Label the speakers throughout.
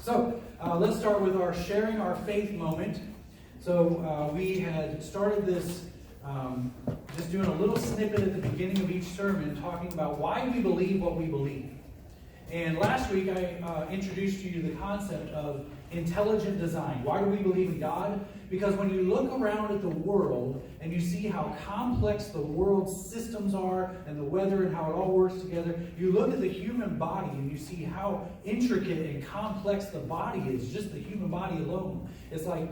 Speaker 1: So let's start with our sharing our faith moment. So we had started this just doing a little snippet at the beginning of each sermon talking about why we believe what we believe. And last week I introduced you to the concept of intelligent design. Why do we believe in God? Because when you look around at the world and you see how complex the world's systems are and the weather and how it all works together, you look at the human body and you see how intricate and complex the body is, just the human body alone. It's like,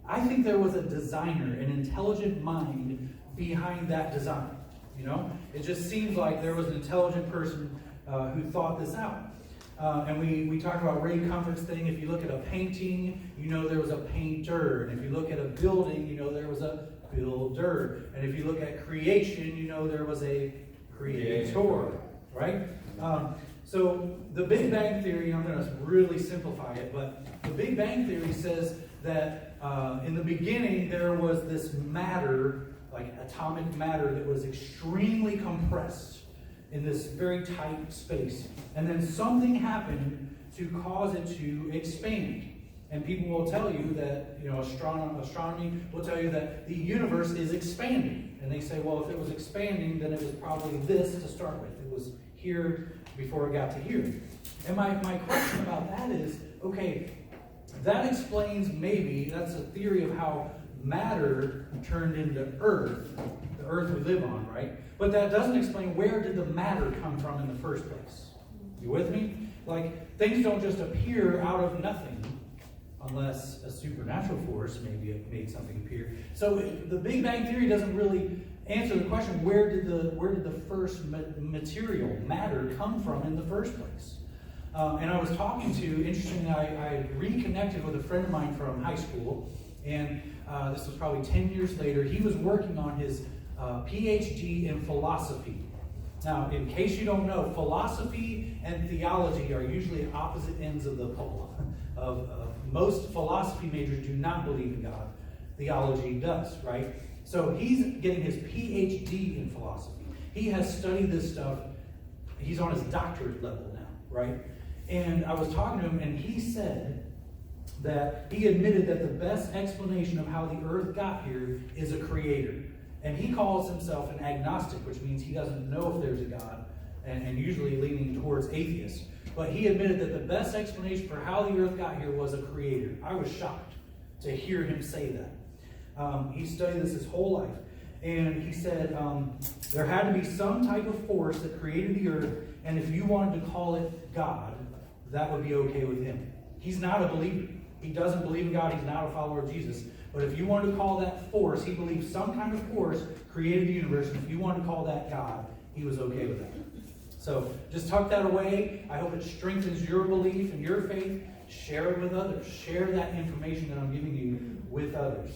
Speaker 1: I think there was a designer, an intelligent mind behind that design. You know, it just seems like there was an intelligent person who thought this out. And we talked about Ray Comfort's thing. If you look at a painting, you know there was a painter. And if you look at a building, you know there was a builder. And if you look at creation, you know there was a creator. Right? So the Big Bang Theory, I'm going to really simplify it, but the Big Bang Theory says that in the beginning there was this matter, like atomic matter, that was extremely compressed in this very tight space. And then something happened to cause it to expand. And people will tell you that, you know, astronomy will tell you that the universe is expanding. And they say, well, if it was expanding, then it was probably this to start with. It was here before it got to here. And my question about that is, okay, that explains maybe, that's a theory of how matter turned into earth, the earth we live on, right? But that doesn't explain where did the matter come from in the first place. You with me? Like, things don't just appear out of nothing unless a supernatural force maybe made something appear. So the Big Bang Theory doesn't really answer the question, where did the first material, matter, come from in the first place? And I was talking to, interestingly, I reconnected with a friend of mine from high school, and this was probably 10 years later. He was working on his PhD in philosophy. Now, in case you don't know, philosophy and theology are usually opposite ends of the pole. Most philosophy majors do not believe in God. Theology does, right? So he's getting his PhD in philosophy. He has studied this stuff. He's on his doctorate level now, right? And I was talking to him, and he said that he admitted that the best explanation of how the earth got here is a creator. And he calls himself an agnostic, which means he doesn't know if there's a God, and usually leaning towards atheist. But he admitted that the best explanation for how the earth got here was a creator. I was shocked to hear him say that. He studied this his whole life. And he said there had to be some type of force that created the earth, and if you wanted to call it God, that would be okay with him. He's not a believer. He doesn't believe in God. He's not a follower of Jesus. But if you wanted to call that force, he believes some kind of force created the universe, and if you wanted to call that God, he was okay with that. So just tuck that away. I hope it strengthens your belief and your faith. Share it with others. Share that information that I'm giving you with others.